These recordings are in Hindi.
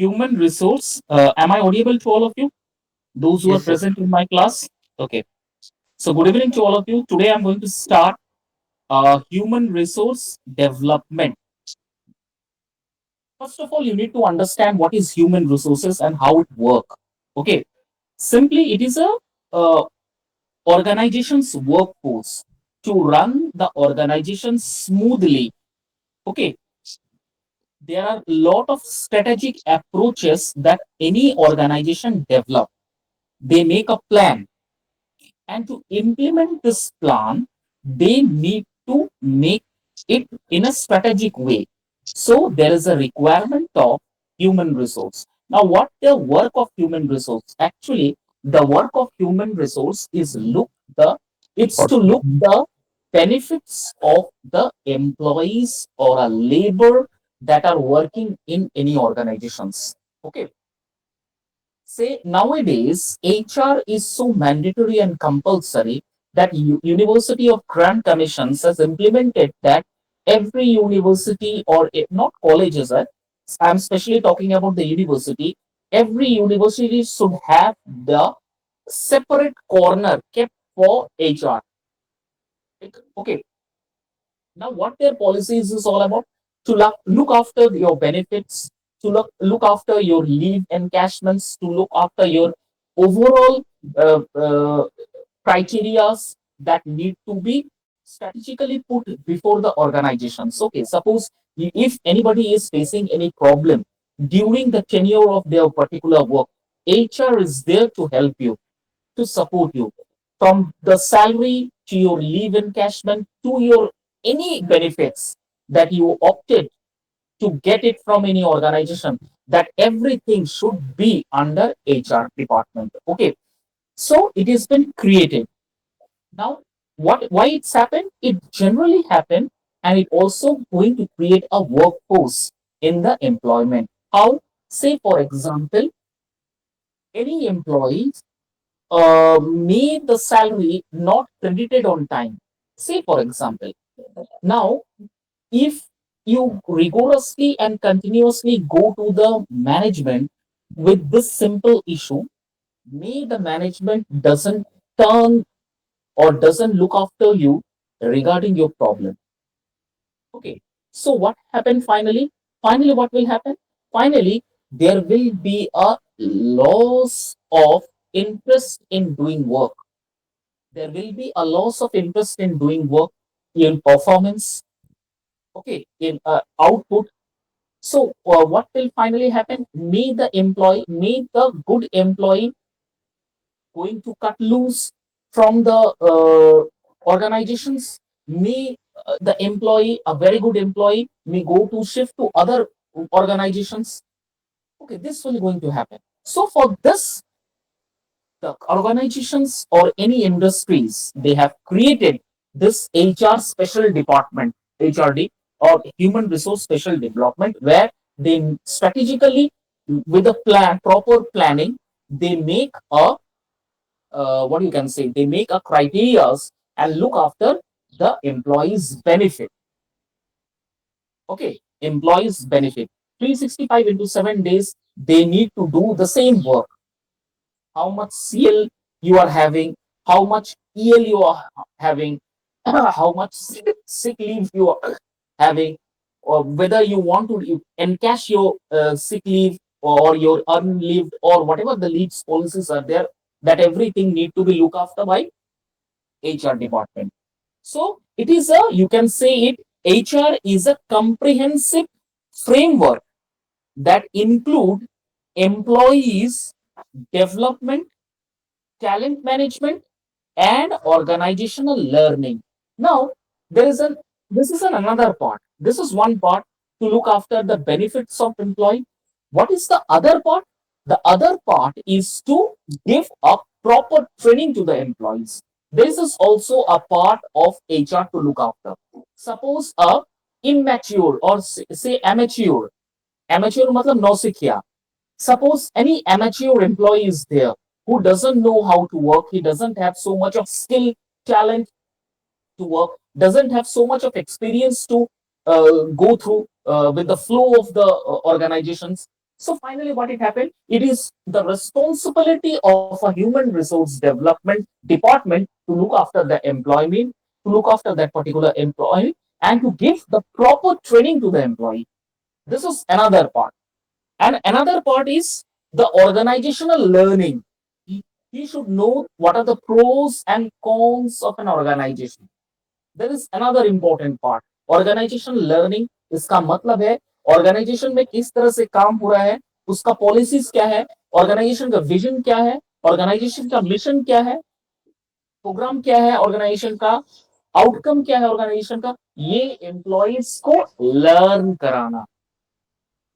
human resource. Am I audible to all of you? Those who are Yes, sir. present in my class? Okay. So, good evening to all of you. Today, I'm going to start human resource development. First of all, you need to understand what is human resources and how it work. Okay. Simply, it is a uh, organization's workforce to run the organization smoothly. Okay. There are a lot of strategic approaches that any organization develop. They make a plan, and to implement this plan, they need to make it in a strategic way. So there is a requirement of human resource. Now, what the work of human resource? Actually, the work of human resource is the it's to look the benefits of the employees or a labor that are working in any organizations. Okay. Say nowadays HR is so mandatory and compulsory that University of Grant Commissions has implemented that every university or not colleges, I'm especially talking about the university, every university should have the separate corner kept for HR. Okay, now what their policies is all about? To look after your benefits, to look after your leave encashments, to look after your overall criterias that need to be strategically put before the organizations. Okay, suppose if anybody is facing any problem during the tenure of their particular work, HR is there to help you, to support you, from the salary to your leave encashment to your any benefits that you opted to get it from any organization, that everything should be under HR department. Okay, so it has been created. Now, why it's happened? It generally happened, and it also going to create a workforce in the employment. How? Say, for example, any employee may the salary not credited on time. Say, for example, now if you rigorously and continuously go to the management with this simple issue, may the management doesn't turn or doesn't look after you regarding your problem. Okay. So what happened finally? Finally, what will happen? Finally, there will be a loss of interest in doing work. There will be a loss of interest in doing work, in performance, okay, in output. So what will finally happen? May the good employee going to cut loose from the organizations. May the employee, a very good employee, may go to shift to other organizations. Okay, this will going to happen. So for this, the organizations or any industries, they have created this HR special department, HRD, or human resource special development, where they strategically, with a plan, proper planning, they make a what you can say, they make a criterias and look after the employees benefit. Okay, employees benefit 365 into 7 days, they need to do the same work. How much CL you are having, how much EL you are having, how much sick leave you are having, or whether you want to encash your sick leave or your unleaved or whatever the leaves policies are there, that everything need to be looked after by HR department. So it is a, you can say it, HR is a comprehensive framework that include employees development, talent management, and organizational learning. Now, there is an this is another part. This is one part, to look after the benefits of employee. What is the other part? The other part is to give a proper training to the employees. This is also a part of HR to look after. Suppose a immature or say amateur, amateur matlab nausikhiya. Suppose any amateur employee is there who doesn't know how to work, he doesn't have so much of skill, talent to work, doesn't have so much of experience to go through with the flow of the organizations. So finally, what it happened? It is the responsibility of a human resource development department to look after the employment, to look after that particular employee, and to give the proper training to the employee. This is another part. And another part is the organizational learning. He should know what are the pros and cons of an organization. There is another important part, organisation learning. इसका मतलब है ऑर्गेनाइजेशन में किस तरह से काम हो रहा है, उसका पॉलिसीज क्या है, ऑर्गेनाइजेशन का विजन क्या है, ऑर्गेनाइजेशन का मिशन क्या है, प्रोग्राम क्या है ऑर्गेनाइजेशन का, आउटकम क्या है ऑर्गेनाइजेशन का, ये एम्प्लॉयज को लर्न कराना,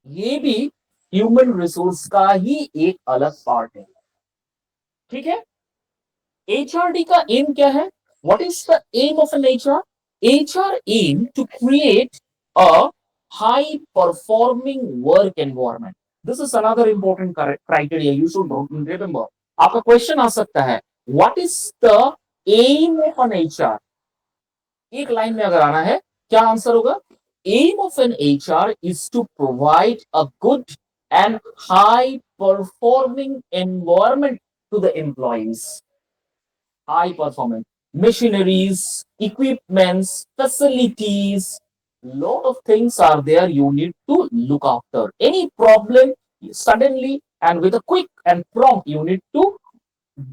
ये भी ह्यूमन रिसोर्स का ही एक अलग पार्ट है. ठीक है. एचआरडी का एम क्या है? What is the aim of an HR? HR aim to create a high performing work environment. This is another important criteria you should remember. आपका क्वेश्चन आ सकता है, what is the aim of an HR? एक लाइन में अगर आना है, क्या आंसर होगा? Aim of an HR is to provide a good and high performing environment to the employees. High performance machineries, equipments, facilities, lot of things are there you need to look after. Any problem suddenly and with a quick and prompt, you need to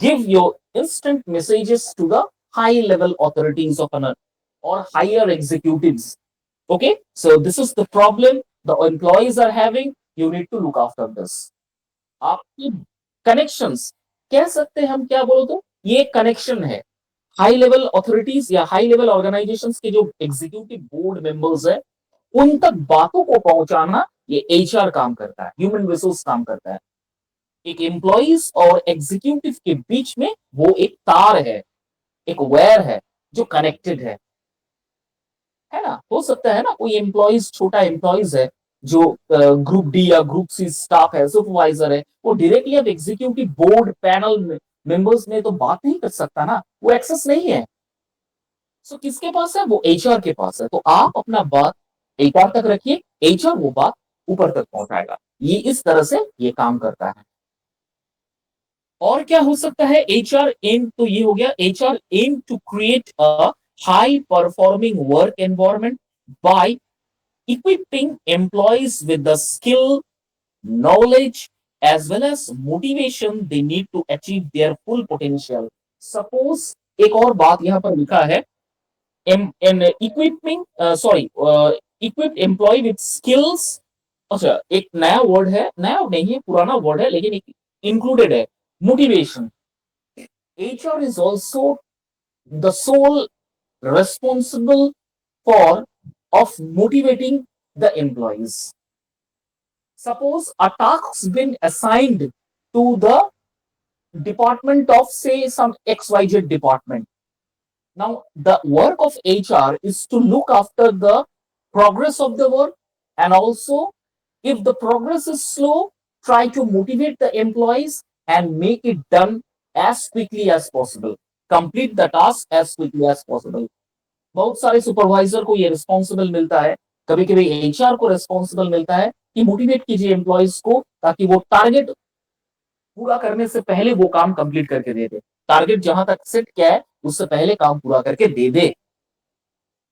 give your instant messages to the high level authorities of an or higher executives. Okay, so this is the problem the employees are having. You need to look after this. आपकी कनेक्शंस कह सकते हैं हम, क्या बोलो तो ये कनेक्शन है हाई लेवल अथॉरिटीज या हाई लेवल ऑर्गेनाइजेशंस के जो एग्जीक्यूटिव बोर्ड मेंबर्स है उन तक बातों को पहुंचाना, ये एचआर काम करता है, ह्यूमन रिसोर्स काम करता है. एक एम्प्लॉइज और एग्जीक्यूटिव के बीच में वो एक तार है, एक वायर है जो कनेक्टेड है ना. हो सकता है ना कोई एम्प्लॉइज, छोटा एम्प्लॉइज है जो ग्रुप डी या ग्रुप सी स्टाफ है, सुपरवाइजर है, वो डायरेक्टली अब एग्जीक्यूटिव बोर्ड पैनल मेंबर्स में तो बात नहीं कर सकता ना, वो एक्सेस नहीं है. सो किसके पास है? वो एचआर के पास है. तो आप अपना बात एचआर तक रखिए, एचआर वो बात ऊपर तक पहुंचाएगा. ये इस तरह से ये काम करता है. और क्या हो सकता है? एचआर एम, तो ये हो गया HR aim to create a high performing work environment by equipping employees with the skill, knowledge, as well as motivation they need to achieve their full potential. Suppose एक और बात यहाँ पर लिखा है, equipping, equipped employee with skills. अच्छा, एक नया वर्ड है, नया नहीं है, पुराना वर्ड है, लेकिन एक इंक्लूडेड है, motivation. HR is also the sole responsible for of motivating the employees. Suppose a task's been assigned to the department of, say, some XYZ department. Now, the work of HR is to look after the progress of the work, and also, if the progress is slow, try to motivate the employees and make it done as quickly as possible. Complete the task as quickly as possible. बहुत सारे सुपरवाइजर को ये रिस्पॉन्सिबल मिलता है, कभी कभी एचआर को रिस्पॉन्सिबल मिलता है कि मोटिवेट कीजिए एम्प्लॉयज को ताकि वो टारगेट पूरा करने से पहले वो काम कंप्लीट करके दे दे. टारगेट जहां तक सेट किया है उससे पहले काम पूरा करके दे दे.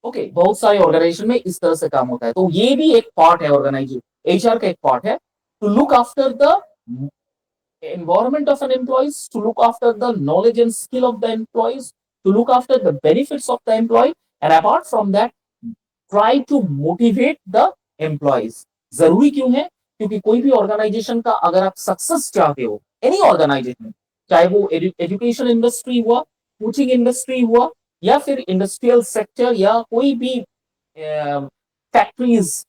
ओके, बहुत सारे ऑर्गेनाइजेशन में इस तरह से काम होता है. तो ये भी एक पार्ट है, ऑर्गेनाइजेशन एचआर का एक पार्ट है, to look after the environment of an employees, to look after the knowledge and skill of the employees, to look after the benefits of the employee, and apart from that try to motivate the employees. जरूरी क्यों है? क्योंकि कोई भी ऑर्गेनाइजेशन का अगर आप सक्सेस चाहते हो, एनी ऑर्गेनाइजेशन, चाहे वो एजुकेशन इंडस्ट्री हुआ, कोचिंग इंडस्ट्री हुआ, या फिर इंडस्ट्रियल सेक्टर, या कोई भी फैक्ट्रीज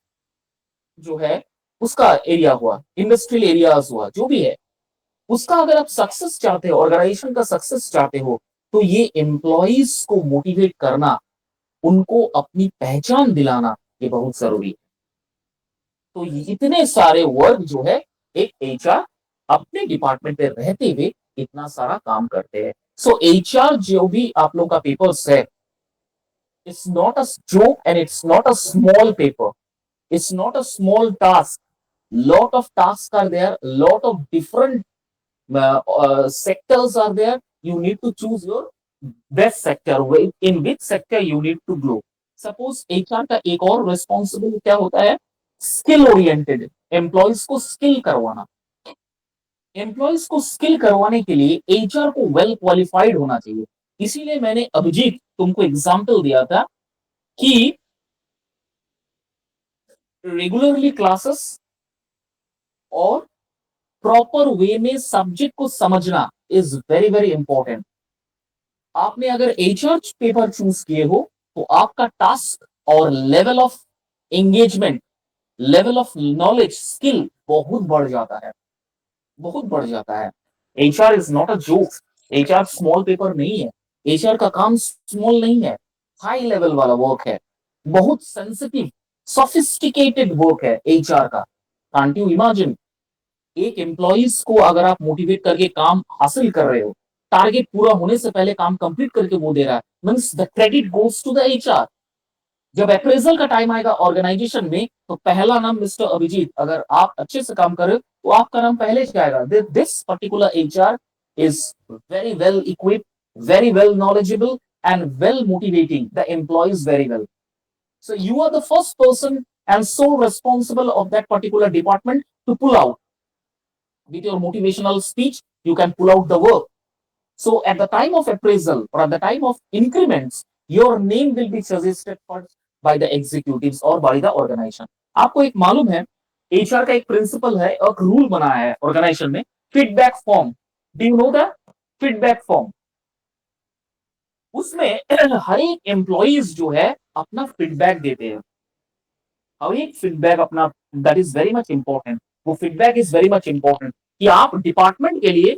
जो है उसका एरिया हुआ, इंडस्ट्रियल एरियाज हुआ, जो भी है, उसका अगर आप सक्सेस चाहते हो, ऑर्गेनाइजेशन का सक्सेस चाहते हो, तो ये एम्प्लॉइज को मोटिवेट करना, उनको अपनी पहचान दिलाना, ये बहुत जरूरी है. तो इतने सारे वर्क जो है एक एचआर अपने डिपार्टमेंट पे रहते हुए इतना सारा काम करते हैं. सो एचआर जो भी आप लोग का पेपर्स है, it's not a joke and it's not a small paper, it's not a small task. lot of tasks are there, lot of different sectors are there. You need to choose your best sector, in which sector you need to grow. Suppose HR का एक और रिस्पॉन्सिबल क्या होता है, स्किल ओरिएंटेड, एम्प्लॉयज को स्किल करवाना। एम्प्लॉयज को स्किल करवाने के लिए एचआर को वेल क्वालिफाइड होना चाहिए। इसीलिए मैंने अभिजीत तुमको एग्जाम्पल दिया था कि रेगुलरली क्लासेस और प्रॉपर वे में सब्जेक्ट को समझना इज वेरी वेरी इंपॉर्टेंट। आपने अगर एचआर पेपर चूज किए हो तो आपका टास्क और level of engagement, level of knowledge, skill बहुत बढ़ जाता है, बहुत बढ़ जाता है। HR is not a joke, HR small paper नहीं है, एचआर का काम स्मॉल नहीं है, हाई लेवल वाला वर्क है, बहुत सेंसिटिव सोफिस्टिकेटेड वर्क है एचआर का। कांट यू इमेजिन, एक एम्प्लॉइज को अगर आप मोटिवेट करके काम हासिल कर रहे हो, टारगेट पूरा होने से पहले काम कंप्लीट करके वो दे रहा है, means the credit goes to the HR. जब अप्रेजल का टाइम आएगा ऑर्गेनाइजेशन में तो पहला नाम मिस्टर अभिजीत, अगर आप अच्छे से काम कर रहे हो तो आपका नाम पहले जाएगा। This particular HR is very well equipped, very well knowledgeable and well motivating the employees very well. So you are the first person and sole responsible of that particular department to pull out with your motivational speech. You can pull out the work. So at the time of appraisal or at the time of increments, your name will be suggested first by the executives or by the organization. आपको एक मालूम है, एचआर का एक प्रिंसिपल है, एक रूल बना है ऑर्गेनाइजेशन में, feedback form. Do you know the feedback form? उसमें हर एक एम्प्लॉइज जो है अपना फीडबैक देते हैं, हर एक फीडबैक अपना, that is very much important. वो feedback is very much important कि आप डिपार्टमेंट के लिए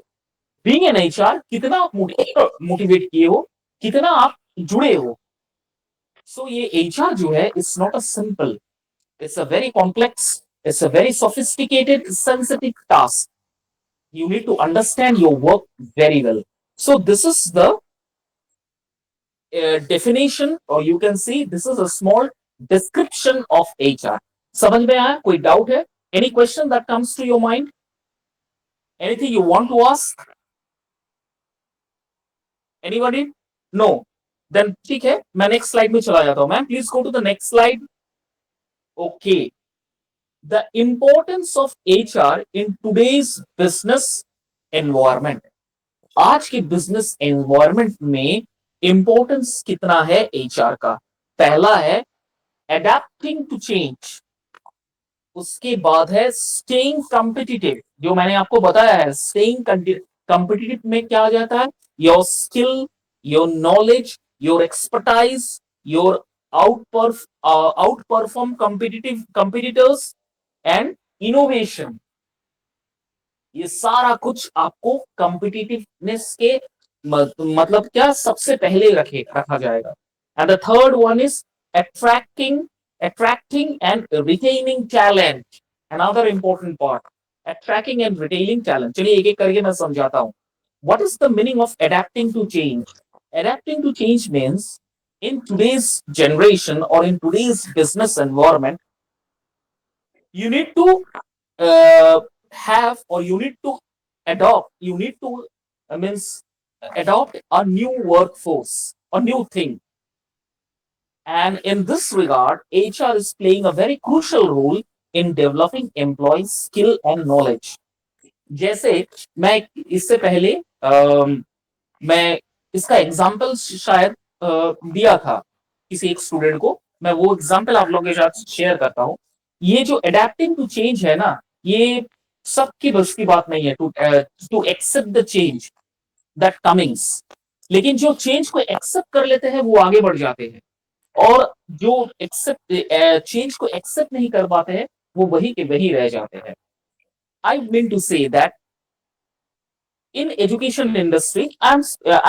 बीइंग एन एचआर कितना आप मोटिवेट किए हो, कितना आप जुड़े हो। सो ये एचआर जो है it's not a simple, it's a very complex, it's a very sophisticated sensitive task. You need to understand your work very well. So this is the definition, or you can see this is a small description of HR. समझ में आया? कोई doubt है? Any question that comes to your mind? Anything you want to ask? Anybody? No. Then ठीक है, मैं next slide में चला जाता हूँ। Ma'am please go to the next slide. Okay. The importance of HR in today's business environment. आज के बिजनेस एनवायरमेंट में इंपॉर्टेंस कितना है एचआर का? पहला है अडेप्टिंग टू चेंज, उसके बाद है स्टेइंग कॉम्पिटिटिव। जो मैंने आपको बताया है, स्टेइंग कॉम्पिटिटिव में क्या आ जाता है? Your skill, your knowledge, your expertise, your out perform competitive competitors and innovation. ये सारा कुछ आपको कॉम्पिटिटिवनेस के मतलब क्या सबसे पहले रखा जाएगा। And the third one is attracting and retaining talent. Another important part, attracting and retaining talent. चलिए एक एक करके मैं समझाता हूँ। What is the meaning of adapting to change? Adapting to change means in today's generation or in today's business environment, you need to have, or you need to adopt, you need to means adopt a new workforce, a new thing. And in this regard, HR is playing a very crucial role in developing employees' skill and knowledge. जैसे मैं इससे पहले मैं इसका एग्जाम्पल शायद दिया था किसी एक स्टूडेंट को, मैं वो एग्जाम्पल आप लोगों के साथ शेयर करता हूँ। ये जो अडेप्टिंग टू चेंज है ना, ये सबकी बस की बात नहीं है to accept the change that comings. लेकिन जो चेंज को एक्सेप्ट कर लेते हैं वो आगे बढ़ जाते हैं, और जो एक्सेप्ट चेंज को एक्सेप्ट नहीं कर पाते हैं वो वही के वही रह जाते हैं। I mean to say that in education industry, I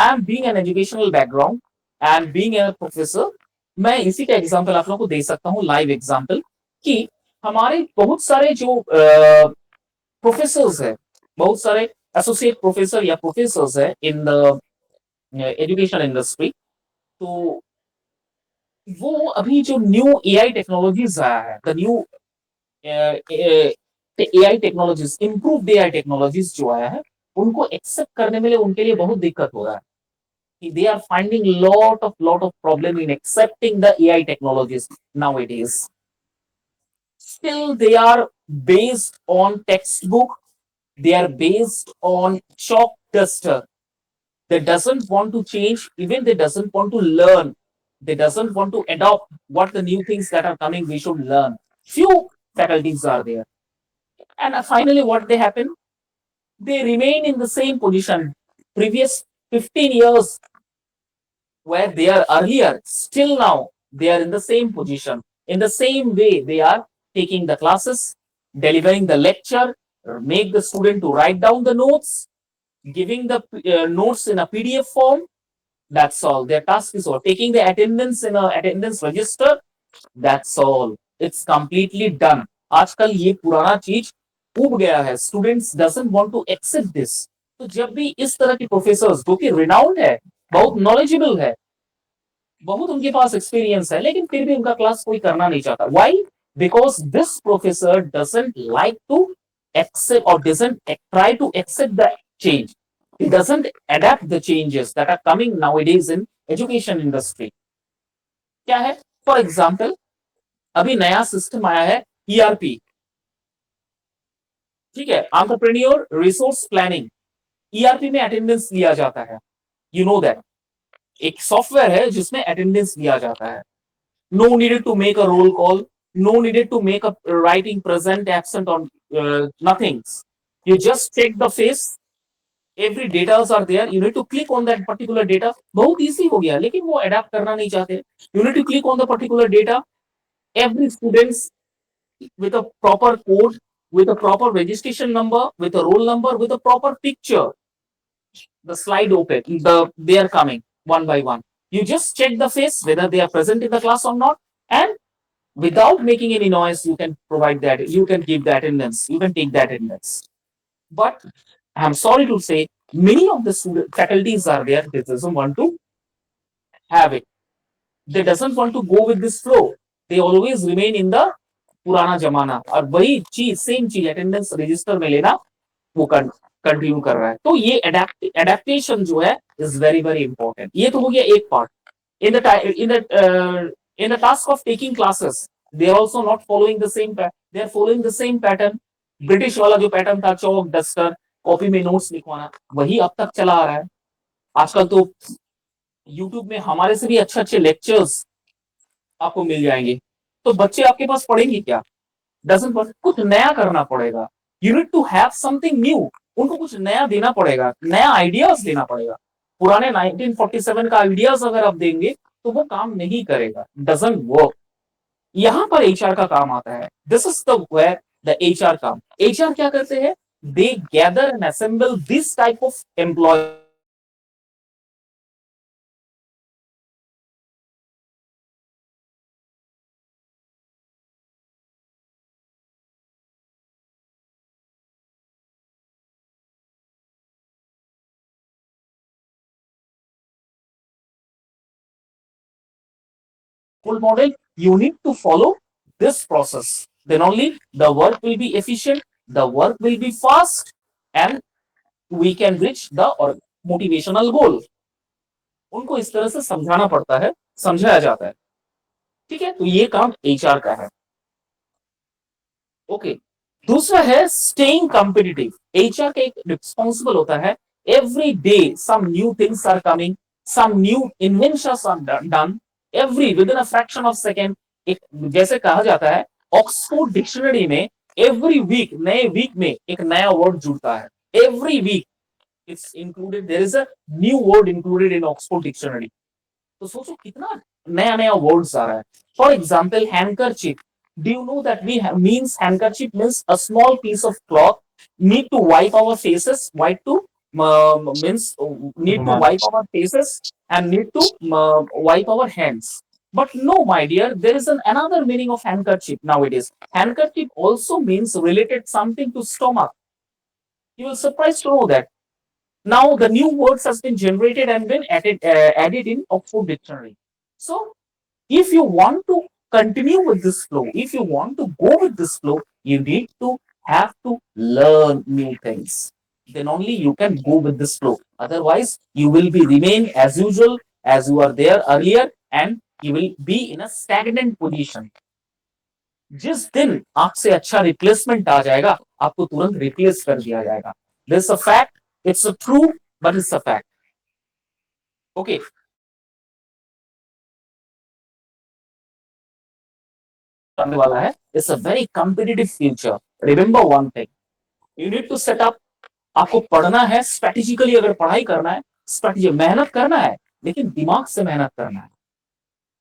am being an educational background and being a professor, मैं इसी का एग्जांपल आप लोगों को दे सकता हूँ, लाइव एग्जांपल, कि हमारे बहुत सारे जो प्रोफेसर्स है, बहुत सारे एसोसिएट प्रोफेसर या प्रोफेसर्स है इन द एजुकेशन इंडस्ट्री, तो वो अभी जो न्यू एआई टेक्नोलॉजीज आया है, the new AI technologies, improved AI technologies जो आया है, उनको एक्सेप्ट करने में उनके लिए बहुत दिक्कत हो रहा है. They are finding lot of problem in accepting the AI technologies nowadays. Still, they are based on textbook. They are based on chalk duster. They doesn't want to change. Even they doesn't want to learn. They doesn't want to adopt what the new things that are coming. We should learn. Few faculties are there, and finally, what they happen? They remain in the same position. Previous 15 years where they are earlier, still now they are in the same position. In the same way, they are taking the classes, delivering the lecture, make the student to write down the notes, giving the notes in a PDF form. That's all. Their task is all. Taking the attendance in a attendance register. That's all. It's completely done. आजकल ये पुराना चीज उब गया है. Students doesn't want to accept this. तो जब भी इस तरह के प्रोफेसर्स जो कि रिनाउंड है, बहुत नॉलेजेबल है, बहुत उनके पास एक्सपीरियंस है, लेकिन फिर भी उनका क्लास कोई करना नहीं चाहता. Why? Because this professor doesn't like to accept और doesn't try to accept the change. He doesn't adapt the changes that are coming nowadays in education industry. क्या है? फॉर एग्जाम्पल, अभी नया सिस्टम आया है ईआरपी. ठीक है, एंटरप्रेन्योर रिसोर्स प्लानिंग. ईआरपी में अटेंडेंस लिया जाता है. यू नो दैट एक सॉफ्टवेयर है जिसमें अटेंडेंस लिया जाता है. No needed to make a roll call. No needed to make a writing present, absent, or nothing. You just check the face. Every data are there. You need to click on that particular data. बहुत easy हो गया, लेकिन वो adapt करना नहीं चाहते. You need to click on the particular data. Every students with a proper code, with a proper registration number, with a roll number, with a proper picture. The slide open. They are coming one by one. You just check the face whether they are present in the class or not, and without making any noise, you can provide that. You can give the attendance. You can take that attendance. But I'm sorry to say, many of the faculties are there. They doesn't want to have it. They doesn't want to go with this flow. They always remain in the पुराना जमाना और वही चीज सेम चीज अटेंडेंस रजिस्टर में लेना वो कंटिन्यू कर रहा है. तो ये एडेप्टेशन जो है इज वेरी वेरी इंपॉर्टेंट. ये तो हो गया एक part. In the in the task of taking classes, they are also not following the same they are following the same pattern. British वाला जो पैटर्न था, चौक डस्टर कॉपी में नोट्स लिखवाना, वही अब तक चला आ रहा है. आजकल तो यूट्यूब में हमारे से भी अच्छे अच्छे लेक्चर्स आपको मिल जाएंगे. तो बच्चे आपके पास पढ़ेंगे क्या? Doesn't work. कुछ नया करना पड़ेगा. You need to have something new. उनको कुछ नया देना पड़ेगा, नया आइडियाज देना पड़ेगा. पुराने 1947 का आइडियाज अगर आप देंगे तो वो काम नहीं करेगा. Doesn't work. यहां पर एचआर का काम आता है. This is the where the HR काम. एचआर क्या करते हैं? They gather and assemble this type of employ. Model, you need to follow this process. Then only the work will be efficient, the work will be fast, and we can reach the motivational goal. उनको इस तरह से समझाना पड़ता है, समझाया जाता है. ठीक है, तो ये काम एचआर का है. ओके. दूसरा है स्टेइंग कॉम्पिटिटिव. एचआर का एक रिस्पॉन्सिबल होता है. Every day some new things are coming, some new inventions are done every with in a fraction of second. एक जैसे कहा जाता है ऑक्सफोर्ड डिक्शनरी में एवरी वीक, नए वीक में एक नया वर्ड जुड़ता है. Every week it's included, there is a new word included in Oxford dictionary. तो सोचो कितना नया नया वर्ड्स आ रहा है. For example handkerchief. Do you know that we have means handkerchief means a small piece of cloth need to wipe our faces, means need to wipe our faces and need to wipe our hands. But no, my dear, there is another meaning of handkerchief nowadays. Handkerchief also means related something to stomach. You will surprised to know that. Now the new words has been generated and been added in Oxford Dictionary. So if you want to continue with this flow, if you want to go with this flow, you need to have to learn new things. Then only you can go with this flow. Otherwise, you will be remain as usual as you are there earlier, and you will be in a stagnant position. जिस दिन आपसे अच्छा रिप्लेसमेंट आ जाएगा, आपको तुरंत रिप्लेस कर दिया जाएगा. This a fact, it's a true, but it's a fact. Okay, आने वाला है. It's a very competitive future. Remember one thing, you need to set up. आपको पढ़ना है स्ट्रेटेजिकली. अगर पढ़ाई करना है, स्ट्रेटेजी मेहनत करना है, लेकिन दिमाग से मेहनत करना है.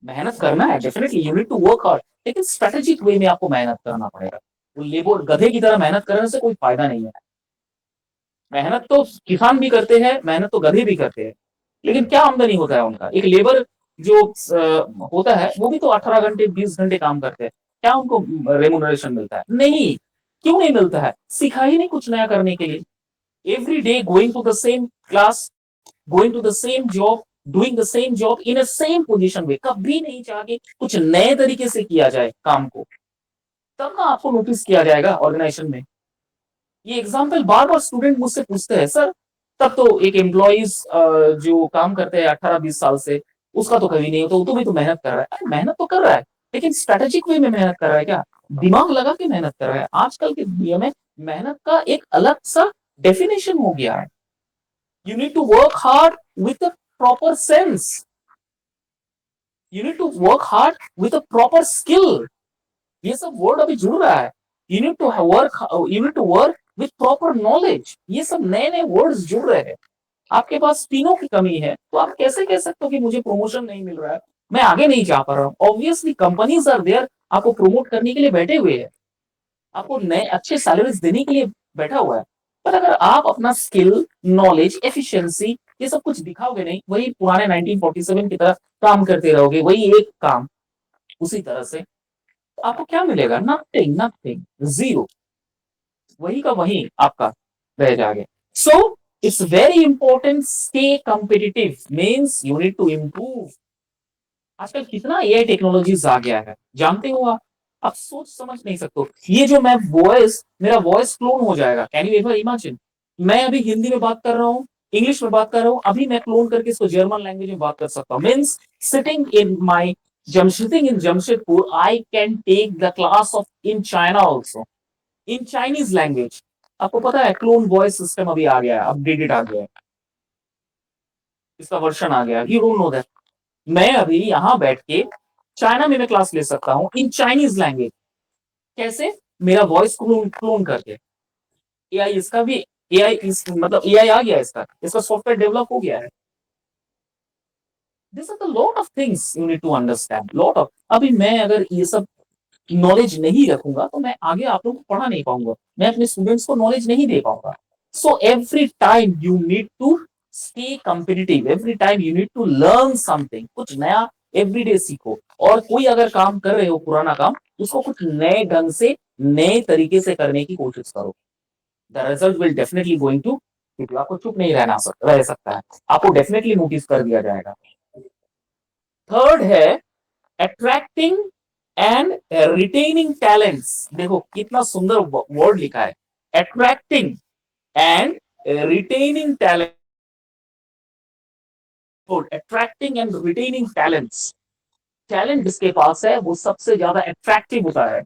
मेहनत करना है definitely, you need to work hard, लेकिन स्ट्रेटेजिक वे में आपको मेहनत करना पड़ेगा. वो लेबर गधे की तरह मेहनत करने से कोई फायदा नहीं है. मेहनत तो किसान भी करते हैं, मेहनत तो गधे भी करते हैं, लेकिन क्या आमदनी होता है उनका? एक लेबर जो होता है वो भी तो 18 घंटे 20 घंटे काम करते हैं. क्या उनको रेमुनरेशन मिलता है? नहीं. क्यों नहीं मिलता है? सिखा ही नहीं कुछ नया करने के लिए. Every day going to the same class, going to the same job, doing the same job in a same position में. कभी नहीं चाह के कुछ नए तरीके से किया जाए काम को, तब ना आपको नोटिस किया जाएगा ऑर्गेनाइजेशन में. ये एग्जाम्पल बार बार स्टूडेंट मुझसे पूछते हैं, सर तब तो एक एम्प्लॉइज जो काम करते हैं 18-20 साल से, उसका तो कभी नहीं होता, वो तो भी तो मेहनत कर रहा है. अरे मेहनत तो कर रहा है, लेकिन स्ट्रेटेजिक वे में मेहनत कर रहा है क्या? दिमाग लगा के मेहनत कर रहा है. आजकल के दुनिया में मेहनत का एक अलग सा डेफिनेशन हो गया है. You need to work hard with a proper sense. You need to work hard with a proper skill. ये सब वर्ड अभी जुड़ रहा है. You need to work, you need to work with proper knowledge. ये सब नए नए वर्ड्स जुड़ रहे हैं. आपके पास तीनों की कमी है, तो आप कैसे कह सकते हो कि मुझे प्रमोशन नहीं मिल रहा है, मैं आगे नहीं जा पा रहा हूँ? ऑब्वियसली कंपनीज आर देयर, आपको प्रमोट करने के लिए बैठे हुए हैं, आपको नए अच्छे सैलरीज देने के लिए बैठा हुआ है. पर अगर आप अपना स्किल, नॉलेज, एफिशिएंसी ये सब कुछ दिखाओगे नहीं, वही पुराने 1947 की तरह काम करते रहोगे, वही एक काम उसी तरह से, तो आपको क्या मिलेगा? Nothing, nothing, zero. वही का वही आपका रह जाएगा. So it's very important, stay competitive means you need to improve. आजकल कितना एआई टेक्नोलॉजीज आ गया है, जानते हो आप सोच समझ नहीं सकते हो. ये जो मैं वॉइस, मेरा वॉइस क्लोन हो जाएगा. Can you ever imagine? मैं अभी हिंदी में बात कर रहा हूँ, इंग्लिश में बात कर रहा हूँ, अभी मैं क्लोन करके इसको जर्मन लैंग्वेज में बात कर सकता हूँ. Means sitting in my sitting in Jamshedpur, I can take the class of in China also, in Chinese language. आपको पता है क्लोन वॉइस सिस्टम अभी आ गया है, अपडेटेड आ गया है, इसका वर्जन आ गया है. You don't know that? मैं अभी यहाँ बैठ के चाइना में मैं क्लास ले सकता हूँ इन चाइनीज लैंग्वेज. कैसे? मेरा वॉइस क्लोन क्लोन करके. एआई इसका भी, एआई इस मतलब एआई आ गया, इसका इसका सॉफ्टवेयर डेवलप हो गया है. This are the lot of things you need to understand, lot of. अभी मैं अगर ये सब नॉलेज नहीं रखूंगा तो मैं आगे आप लोगों को पढ़ा नहीं पाऊंगा, मैं अपने स्टूडेंट्स को नॉलेज नहीं दे पाऊंगा. So every time you need to stay competitive. Every time you need to learn something, कुछ नया एवरीडे सीखो. और कोई अगर काम कर रहे हो पुराना काम, उसको कुछ नए ढंग से, नए तरीके से करने की कोशिश करो. The result will definitely going to, क्योंकि आपको चुप नहीं रह सकता है, आपको डेफिनेटली नोटिस कर दिया जाएगा. थर्ड है अट्रैक्टिंग एंड रिटेनिंग टैलेंट्स. देखो कितना सुंदर वर्ड लिखा है, attracting and retaining talent. Attracting and retaining talents. Talent जिसके पास है वो सबसे ज्यादा अट्रैक्टिव होता है.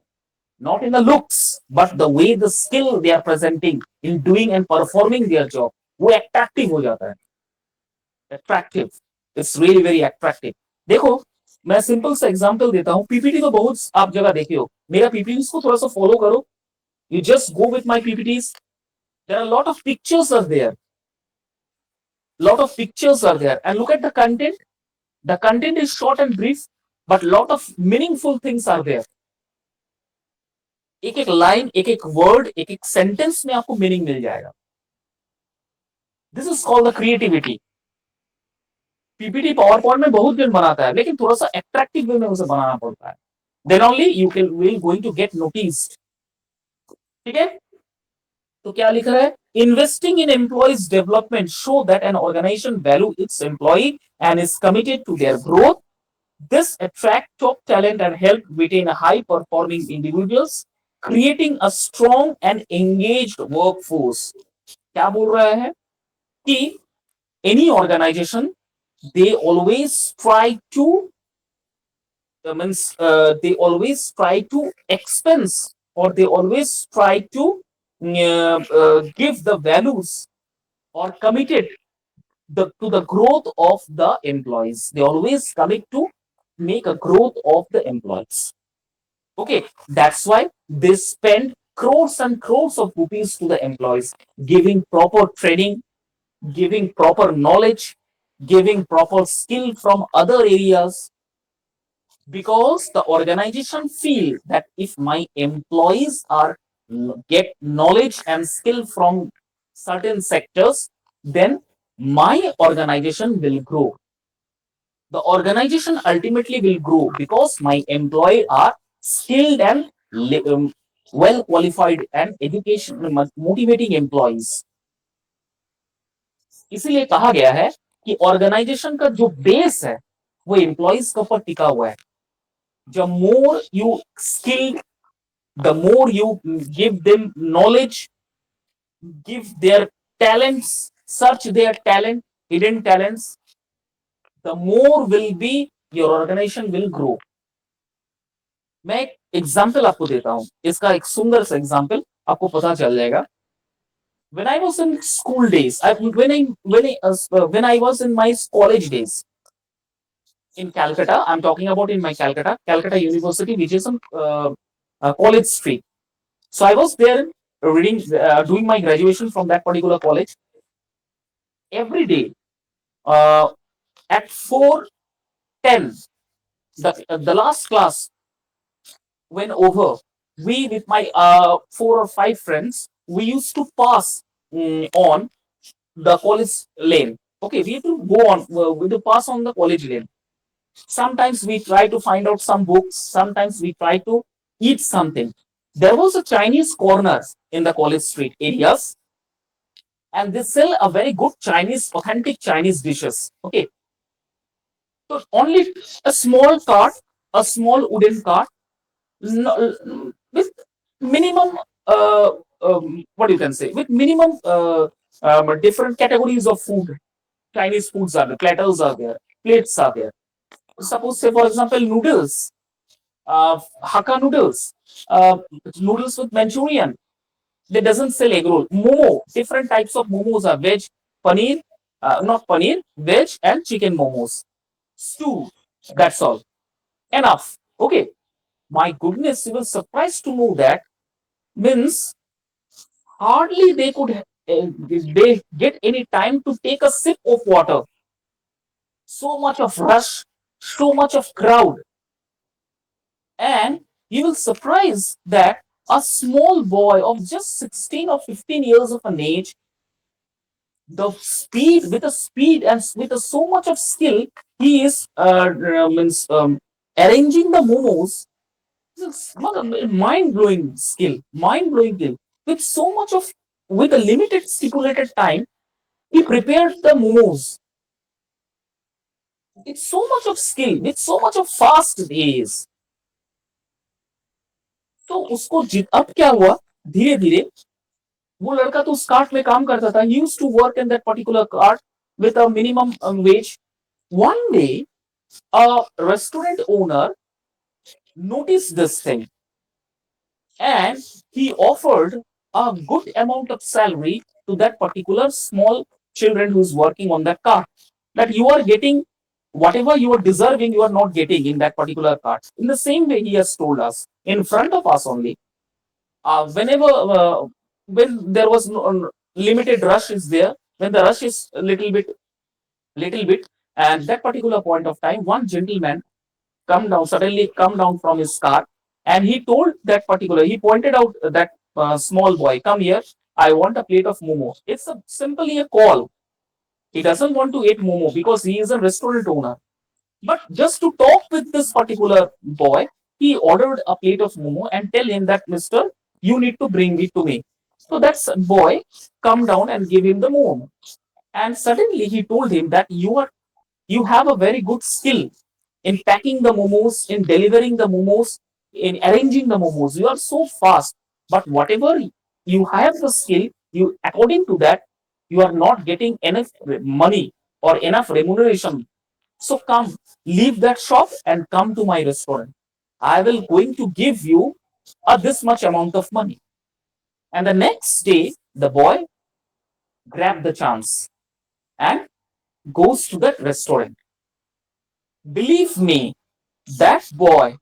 Not in the looks, but the way the skill they are presenting in doing and performing their job, वो अट्रैक्टिव हो जाता है. Attractive, it's really very attractive. देखो मैं सिंपल सा एग्जांपल देता हूँ. पीपीटी तो बहुत आप जगह देखे हो, मेरा पीपीटी को थोड़ा सा फॉलो करो. You just go with my PPTs. There are a lot of pictures are there. Lot of pictures are there. And look at the content. The content is short and brief, but lot of meaningful things are there. एक एक लाइन, एक एक वर्ड, एक एक सेंटेंस में आपको मीनिंग मिल जाएगा. This is called the creativity. PPT power point में बहुत जन बनाता है, लेकिन थोड़ा सा अट्रैक्टिव वे में उसे बनाना पड़ता है. Then only you can will going to get noticed. ठीक है? तो क्या लिख रहा है? Investing in employees development show that an organisation value its employ and is committed to their growth. This attract top talent and help retain high performing individuals. creating a strong and engaged workforce. क्या बोल रहा है कि any organization, they always try to they always try to expense, or they always try to give the values or committed to the growth of the employees. They always commit to make a growth of the employees. Okay, that's why they spend crores and crores of rupees to the employees, giving proper training, giving proper knowledge, giving proper skill from other areas, because the organization feel that if my employees are get knowledge and skill from certain sectors, then my organization will grow. The organization ultimately will grow because my employee are skilled and well qualified and education motivating employees. इसीलिए कहा गया है कि ऑर्गेनाइजेशन का जो बेस है वो एम्प्लॉइज के ऊपर टिका हुआ है. The more you skill, the more you give them knowledge, give their talents, search their talent, hidden talents, the more will be your organization will grow. मैं एक एग्जाम्पल आपको देता हूं, इसका एक सुंदर सा एग्जाम्पल आपको पता चल जाएगा. When I was in school days, when I was in my college days in Calcutta, I'm talking about in my Calcutta University, which is on College Street. So I was there reading, doing my graduation from that particular college. Every day uh, at 4:10, the last class went over. We, with my 4 or 5 friends, we used to pass on the college lane. Okay, we have to go on, we have to pass on the college lane. Sometimes we try to find out some books, sometimes we try to eat something. There was a Chinese corner in the College Street areas, and they sell a very good Chinese, authentic Chinese dishes. Okay, so only a small cart, a small wooden cart, with minimum, what you can say, with minimum different categories of food. Chinese foods are there, platters are there, plates are there. Suppose, say for example, noodles, Hakka noodles, noodles with Manchurian. They doesn't sell egg roll. Momo, different types of momos are veg, paneer, not paneer, veg and chicken momos. Stew, that's all. Enough. Okay. My goodness, you will surprised to know that means hardly they could they get any time to take a sip of water. So much of rush, so much of crowd, and you will surprise that a small boy of just 16 or 15 years of an age, the speed with the speed and with so much of skill, he is means arranging the momos. It's mind blowing skill, mind blowing skill. With so much of, with a limited stipulated time, he prepared the momos. With so much of skill, with so much of fast days. तो उसको अब क्या हुआ, धीरे धीरे वो लड़का तो उस कार्ट में काम करता था. He used to work in that particular cart with a minimum wage. One day, a restaurant owner noticed this thing, and he offered a good amount of salary to that particular small children who's working on that cart. That you are getting whatever you are deserving, you are not getting in that particular cart. In the same way, he has told us in front of us only. Whenever when there was no, limited rush is there, when the rush is a little bit, and that particular point of time, one gentleman suddenly come down from his car, and he told that particular, he pointed out that small boy, come here, I want a plate of momo. It's simply a call. He doesn't want to eat momo because he is a restaurant owner, but just to talk with this particular boy, he ordered a plate of momo and tell him that, mister, you need to bring it to me. So that boy come down and give him the momo, and suddenly he told him that you have a very good skill in packing the momos, in delivering the momos, in arranging the momos. You are so fast, but whatever you have the skill, you according to that, you are not getting enough money or enough remuneration. So come, leave that shop and come to my restaurant. I will going to give you this much amount of money. And the next day, the boy grab the chance and goes to that restaurant. Believe me, that boy,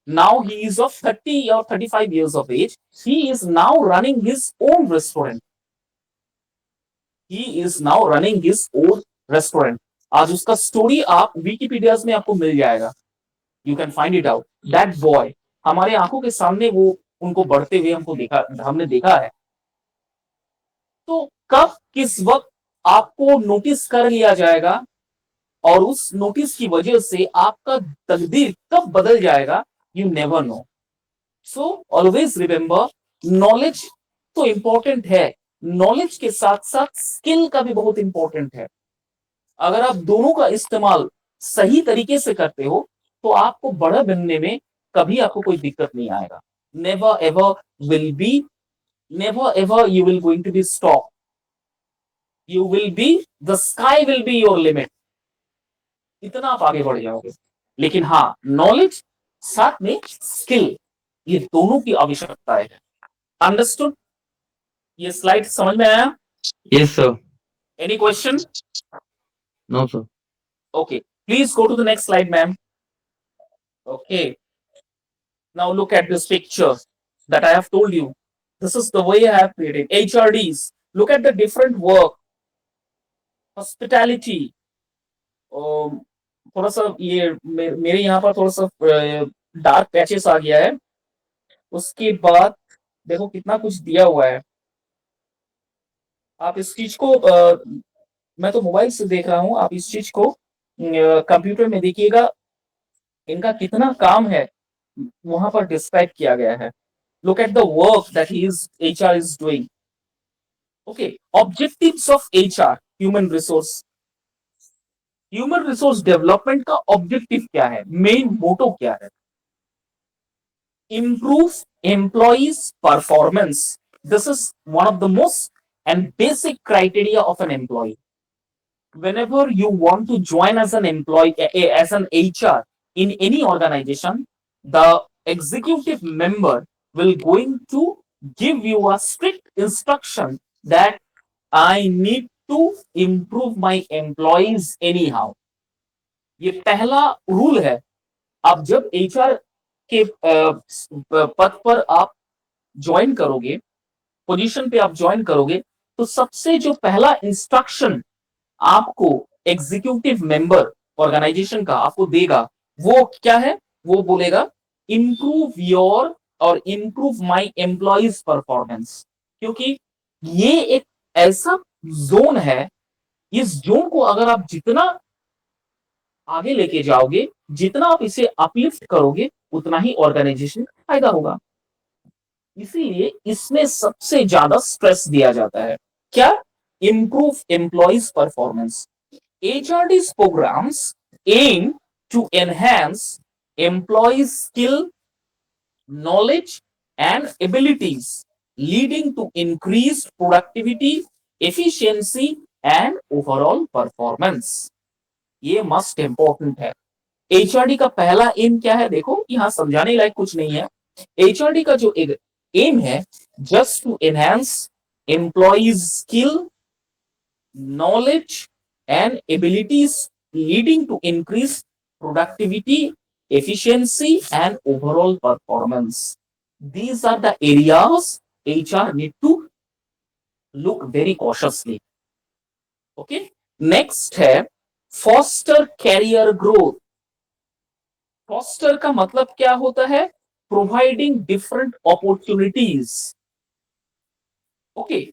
now he is of 30 or 35 years of age. He is now running his own restaurant. He is now running his own restaurant. आज उसका स्टोरी आप विकिपीडिया में आपको मिल जाएगा. You can find it out. That boy, हमारे आंखों के सामने वो उनको बढ़ते हुए हमने देखा है. तो कब किस वक्त आपको नोटिस कर लिया जाएगा और उस नोटिस की वजह से आपका तकदीर कब बदल जाएगा, you never know. So always remember, knowledge तो इंपॉर्टेंट है, नॉलेज के साथ साथ स्किल का भी बहुत इंपॉर्टेंट है. अगर आप दोनों का इस्तेमाल सही तरीके से करते हो तो आपको बड़ा बनने में कभी आपको कोई दिक्कत नहीं आएगा. Never ever will be, never ever you will going to be stop. You will be, the sky will be your limit. इतना आप आगे बढ़ जाओगे. लेकिन हाँ, नॉलेज साथ में स्किल, ये दोनों की आवश्यकता है. अंडरस्टूड? ये स्लाइड समझ में आया? Yes, sir. Any question? No, sir. Okay, please go to the next slide, ma'am. Okay, now look at this picture that I have told you. This is the way I have created HRDs. Look at the different work. Hospitality. थोड़ा सा ये मेरे यहाँ पर थोड़ा सा डार्क पैचेस आ गया है. उसके बाद देखो कितना कुछ दिया हुआ है. आप इस चीज को मैं तो मोबाइल से देख रहा हूँ, आप इस चीज को कंप्यूटर में देखिएगा, इनका कितना काम है वहां पर डिस्क्राइब किया गया है. Look at the work that HR is doing. Okay, objectives of HR, human resource. Human resource development का objective क्या है, main motto क्या है? Improve employees' performance. This is one of the most and basic criteria of an employee. Whenever you want to join as an employee, as an HR in any organization, the executive member will going to give you a strict instruction that I need to improve my employees anyhow. ये पहला रूल है. आप जब HR के पद पर आप ज्वाइन करोगे, पोजीशन पे आप ज्वाइन करोगे, तो सबसे जो पहला इंस्ट्रक्शन आपको एग्जीक्यूटिव मेंबर ऑर्गेनाइजेशन का आपको देगा, वो क्या है? वो बोलेगा इंप्रूव योर और इंप्रूव माय एम्प्लॉइज परफॉर्मेंस. क्योंकि ये एक ऐसा जोन है, इस जोन को अगर आप जितना आगे लेके जाओगे, जितना आप इसे अपलिफ्ट करोगे, उतना ही ऑर्गेनाइजेशन का फायदा होगा. इसीलिए इसमें सबसे ज्यादा स्ट्रेस दिया जाता है. क्या? Improve employees' performance. HRD's programs aim to enhance employees' skill, knowledge, and abilities, leading to increased productivity, efficiency, and overall performance. ये मस्ट इंपॉर्टेंट है. HRD का पहला एम क्या है? देखो यहां समझाने लायक कुछ नहीं है. HRD का जो एम है, just to enhance employees skill, knowledge and abilities, leading to increased productivity, efficiency, and overall performance. These are the areas HR need to look very cautiously. Okay, next है foster career growth. Foster का मतलब क्या होता है? Providing different opportunities. Okay,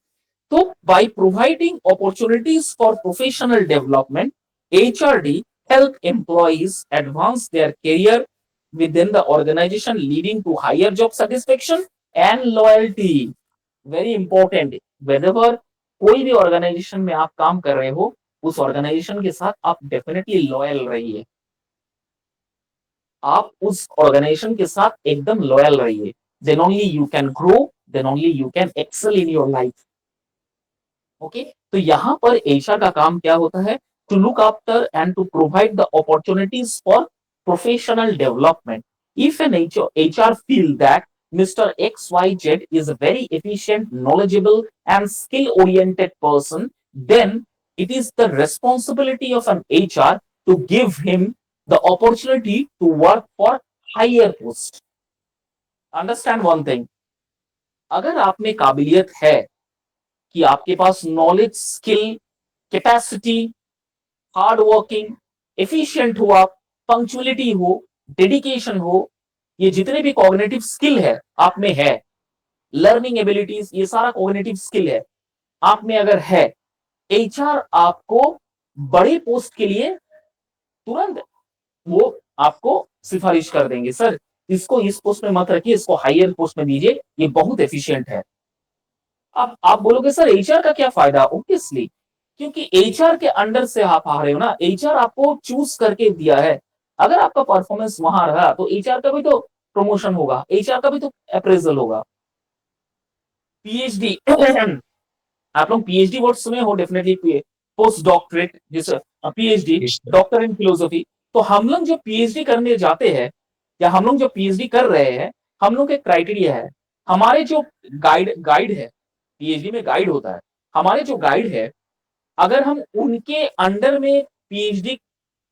so by providing opportunities for professional development, HRD help employees advance their career within the organization, leading to higher job satisfaction and loyalty. Very important. Whenever कोई भी ऑर्गेनाइजेशन में आप काम कर रहे हो, उस ऑर्गेनाइजेशन के साथ आप डेफिनेटली लॉयल रहिए. आप उस ऑर्गेनाइजेशन के साथ एकदम लॉयल रहिए, then only you can grow, then only you can excel in your life. Okay, तो यहां पर एचआर का काम क्या होता है? To look after and to provide the opportunities for professional development. If an HR feel that Mr. XYZ is a very efficient, knowledgeable, and skill oriented person, then it is the responsibility of an HR to give him the opportunity to work for higher post. Understand one thing, अगर आप में काबिलियत है कि आपके पास knowledge, skill, capacity, hard working, efficient हो, आप पंक्चुअलिटी हो, डेडिकेशन हो, ये जितने भी कॉग्निटिव स्किल है आप में है, लर्निंग एबिलिटीज, ये सारा कॉग्निटिव स्किल है आप में अगर है, एचआर आपको बड़े पोस्ट के लिए तुरंत वो आपको सिफारिश कर देंगे, सर इसको इस पोस्ट में मत रखिए, इसको हायर पोस्ट में दीजिए, ये बहुत एफिशिएंट है। अब आप बोलोगे सर एचआर का क्या फायदा? ऑब्वियसली, क्योंकि एचआर के अंडर से आप आ रहे हो ना, एचआर आपको चूज करके दिया है। अगर आपका परफॉर्मेंस वहां रहा तो एचआर का भी तो प्रमोशन होगा, एचआर का भी तो अप्रेजल होगा। पीएचडी आप लोग पीएचडी वर्ड सुने हो डेफिनेटली, पोस्ट डॉक्टरेट, जैसे पीएचडी, Yes, sir. डॉक्टर इन फिलोसफी। तो हम लोग जो पीएचडी करने जाते हैं या हम लोग जो पीएचडी कर रहे हैं, हम लोग के क्राइटेरिया है, हमारे जो गाइड है, पीएचडी में गाइड होता है, हमारे जो गाइड है, अगर हम उनके अंडर में पीएचडी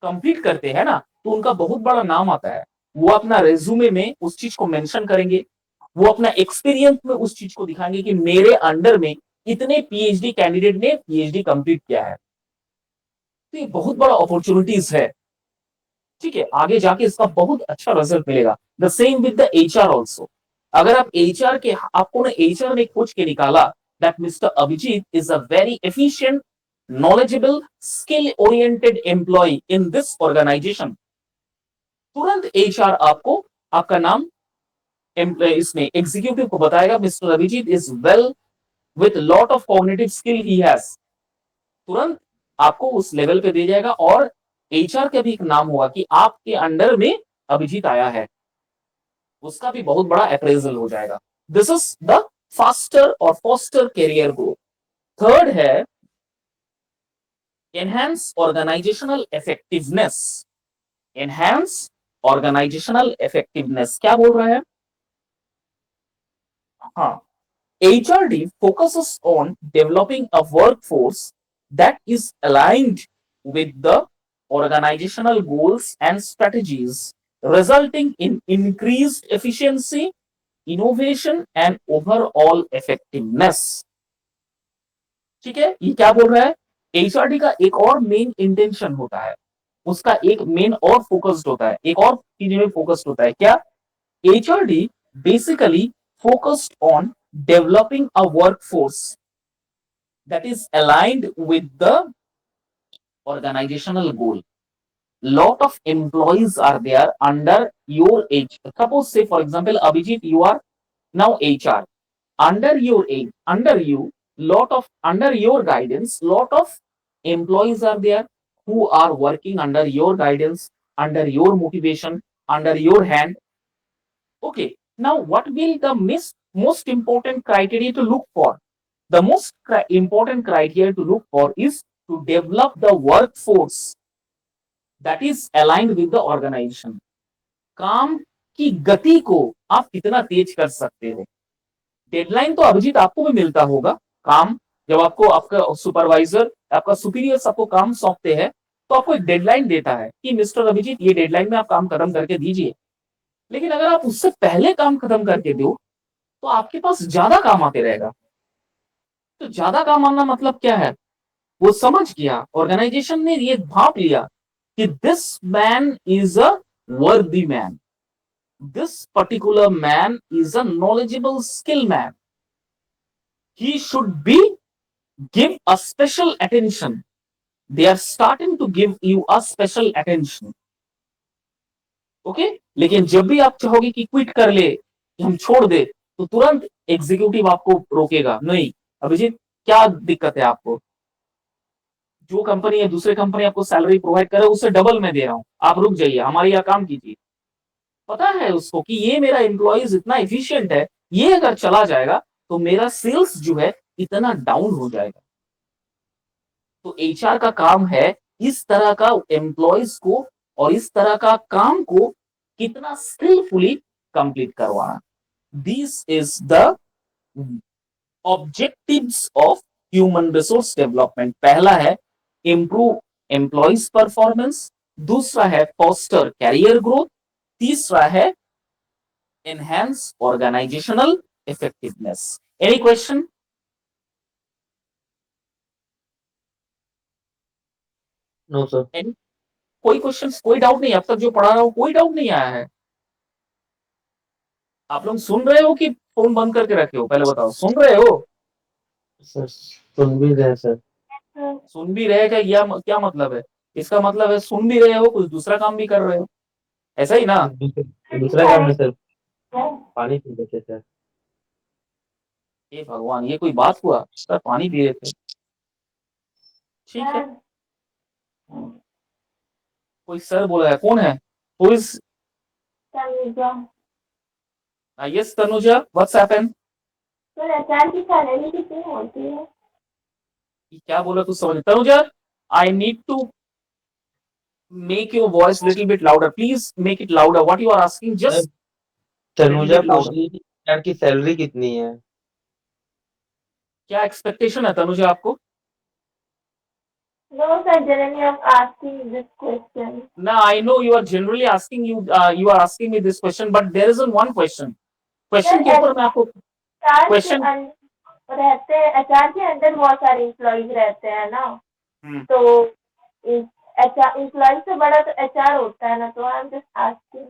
कंप्लीट करते हैं ना, तो उनका बहुत बड़ा नाम आता है। वो अपना रेज्यूमे में उस चीज को मेंशन करेंगे, वो अपना एक्सपीरियंस में उस चीज को दिखाएंगे कि मेरे अंडर में इतने पीएचडी कैंडिडेट ने पीएचडी कंप्लीट किया है। तो ये बहुत बड़ा अपॉर्चुनिटीज है, ठीक है, आगे जाके इसका बहुत अच्छा रिजल्ट मिलेगा। The same with the HR also. अगर आप एचआर के, आपको ना एचआर ने खोज के निकाला that mister Abhijit is a very efficient, knowledgeable, skill oriented employee in this organization, तुरंत एचआर आपको आपका नाम इसमें एग्जीक्यूटिव को बताएगा, mister Abhijit is well with lot of cognitive skill he has, तुरंत आपको उस लेवल पे दे जाएगा और एचआर का भी एक नाम होगा कि आपके अंडर में अभिजीत आया है, उसका भी बहुत बड़ा अप्रेजल हो जाएगा। दिस इज द फास्टर और फोस्टर कैरियर ग्रोथ। थर्ड है enhance organizational effectiveness। enhance organizational effectiveness क्या बोल रहा है? हाँ, HRD focuses on developing a workforce that is aligned with the organizational goals and strategies, resulting in increased efficiency, innovation and overall effectiveness। ठीक है, ये क्या बोल रहा है? एचआरडी का एक और मेन इंटेंशन होता है, उसका एक मेन और फोकस्ड होता है, एक और चीज में फोकस्ड होता है, क्या? HRD basically focused on developing a workforce that is aligned with the organizational goal. Lot of employees are there under your age. Suppose say for example Abhijit, you are now HR. Under your age, under you, under your guidance, lot of employees are there who are working under your guidance, under your motivation, under your hand. Okay, now what will the most important criteria to look for? The most important criteria to look for is to develop the workforce that is aligned with the organization. काम की गति को आप कितना तेज कर सकते हो। डेडलाइन तो अभिजीत आपको भी मिलता होगा, काम जब आपको आपका सुपरवाइजर, आपका सुपीरियर्स आपको काम सौंपते हैं तो आपको एक डेडलाइन देता है कि मिस्टर अभिजीत ये डेडलाइन में आप काम खत्म करके दीजिए। लेकिन अगर आप उससे पहले काम खत्म करके दो तो आपके पास ज्यादा काम आते रहेगा। तो ज्यादा काम आना मतलब क्या है? वो समझ गया, ऑर्गेनाइजेशन ने ये भाप लिया कि दिस मैन इज अ वर्दी man, this particular man is a knowledgeable skill man, he should be give a special attention, they are starting to give you a special attention। Okay, लेकिन जब भी आप चाहोगे कि क्विट कर ले, कि हम छोड़ दे, तो तुरंत एग्जीक्यूटिव आपको रोकेगा, नहीं अभिजीत क्या दिक्कत है आपको, जो कंपनी है दूसरे कंपनी आपको सैलरी प्रोवाइड करे उससे डबल मैं दे रहा हूं, आप रुक जाइए, हमारे यहाँ काम कीजिए। पता है उसको कि ये मेरा एम्प्लॉइज इतना एफिशिएंट है, ये अगर चला जाएगा तो मेरा सेल्स जो है इतना डाउन हो जाएगा। तो एचआर का काम है इस तरह का एम्प्लॉइज को और इस तरह का काम को कितना स्किलफुली कंप्लीट करवाना। This is the objectives of human resource development. पहला है इंप्रूव एम्प्लॉइज परफॉर्मेंस, दूसरा है फोस्टर कैरियर ग्रोथ, तीसरा है enhance organizational effectiveness. Any question? No sir. Any? कोई क्वेश्चन, कोई डाउट नहीं? अब तक जो पढ़ा रहा हूं कोई डाउट नहीं आया है? आप लोग सुन रहे हो कि फोन बंद करके रखे हो? पहले बताओ, सुन रहे हो? सर सुन भी रहे हैं सर। सुन भी रहे क्या? क्या मतलब है इसका? मतलब है सुन भी रहे हो, कुछ दूसरा काम भी कर रहे हो, ऐसा ही ना? दूसरा काम है सर, पानी पी लेते सर। हे भगवान, ये कोई बात हुआ? सर पानी पी रहे थे, ठीक है। कोई सर बोला है, कौन है? Who is? Yes, Tanuja, what's happened? Sir HR की सैलरी कितनी होती है? क्या बोला तू? समझ? Tanuja, I need to make your voice little bit louder. Please make it louder. What you are asking, just little Tanuja bit पूछ louder. रही थी यार की सैलरी कितनी है? क्या एक्सपेक्टेशन है तनुजा आपको? No, sir, generally I'm asking this question. ना, I know you are generally asking, you are asking me this question, but there isn't one question. Question के ऊपर मैं आपको एचआर के question रहते हैं, एचआर के अंदर बहुत सारे एम्प्लॉइज रहते हैं ना, तो एचआर एम्प्लॉइज से बड़ा तो एचआर होता है ना, तो I am just asking.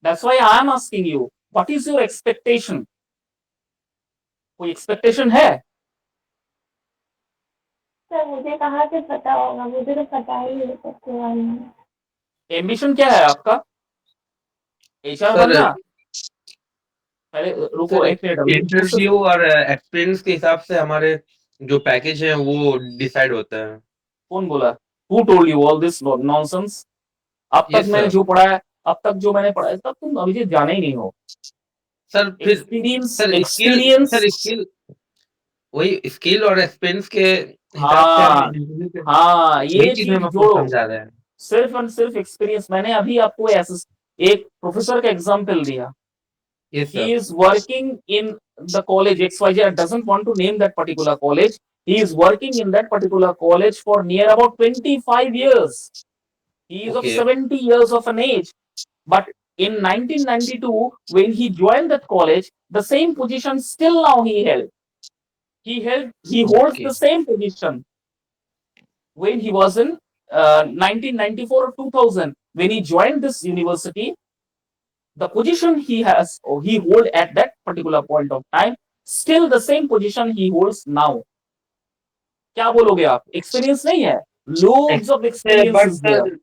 that's why I am asking you, what is your expectation? कोई एक्सपेक्टेशन है? सर मुझे कहाँ से पता होगा, मुझे तो पता ही नहीं सबके बारे में। एम्बिशन क्या है आपका? एचआर सर बनना? पहले रुको एक मिनट, अभी इंटरव्यू और एक्सपीरियंस के हिसाब से हमारे जो पैकेज है वो डिसाइड होता है। कौन बोला? Who told you all this nonsense? अब तक Yes, मैंने sir. जो पढ़ा है, अब तक जो मैंने पढ़ा है, तब तुम अभिजीत जाने ही नहीं हो। सर फिर एक्सपीरियंस, सर एक्सपीरियंस, स्किल वही स्किल और एक्सपीरियंस के हिसाब से हाँ हम हाँ, ये वही चीज चीज हम आपको जोड़ो। समझा रहे हैं। सिर्फ एंड सिर्फ एक्सपीरियंस। मैंने अभी आपको एक प्रोफेसर का एग्जांपल दिया। Yes He sir. is working in the college XYZ. I doesn't want to name that particular college. He is working in that particular college for near about 25 years. He is of Okay. 70 years of an age. But in 1992, when he joined that college, the same position still now he held. He holds Okay. the same position when he was in 1994 or 2000. When he joined this university, the position he has or he hold at that particular point of time, still the same position he holds now. क्या बोलोगे आप? एक्सपीरियंस नहीं है? Loads of experience but is there.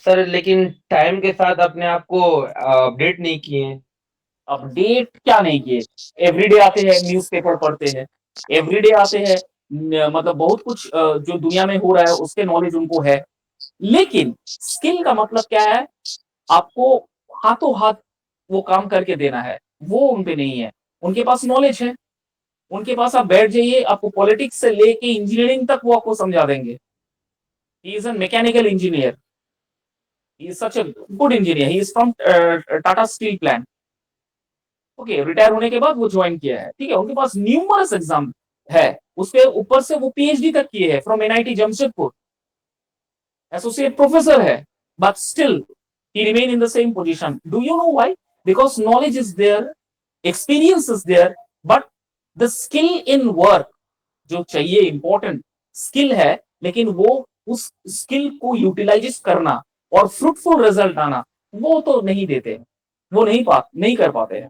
Sir लेकिन टाइम के साथ अपने आप को अपडेट नहीं किए। अपडेट क्या नहीं किए? एवरीडे आते हैं, न्यूज़पेपर पढ़ते हैं, एवरीडे आते हैं, मतलब बहुत कुछ जो दुनिया में हो रहा है उसके नॉलेज उनको है। लेकिन स्किल का मतलब क्या है? आपको हाथों हाथ वो काम करके देना है, वो उन पे नहीं है। उनके पास नॉलेज है, उनके पास आप बैठ जाइए, आपको पॉलिटिक्स से लेके इंजीनियरिंग तक वो आपको समझा देंगे। He is an mechanical engineer, he is such a good engineer, he is from Tata steel plant. Okay, retire होने के बाद वो ज्वाइन किया है, ठीक है। उनके पास न्यूमरस एग्जाम है, उसके ऊपर से वो पीएचडी तक किए हैं from NIT Jamshedpur, associate professor है, but still he remain in the same position. Do you know why? Because knowledge is there, experience is there, but the skill in work जो चाहिए, इंपॉर्टेंट स्किल है, लेकिन वो उस स्किल को यूटिलाइज करना और फ्रूटफुल रिजल्ट आना, वो तो नहीं देते, वो नहीं कर पाते हैं।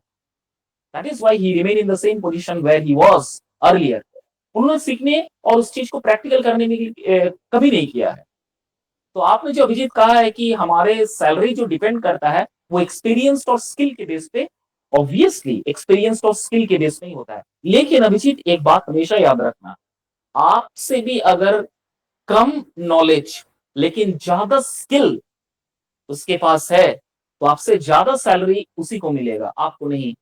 That is why he remain in the same position where he was earlier. उन्होंने सीखने और उस चीज को प्रैक्टिकल करने में कभी नहीं किया है। तो आपने जो अभिजीत कहा है कि हमारे सैलरी जो डिपेंड करता है वो एक्सपीरियंस और स्किल के बेस पे, ऑब्वियसली एक्सपीरियंस और स्किल के बेस पे ही होता है। लेकिन अभिजीत एक बात हमेशा याद रखना, आपसे भी अगर कम नॉलेज लेकिन ज्यादा स्किल उसके पास है, तो आपसे ज्यादा सैलरी उसी को मिलेगा, आपको नहीं।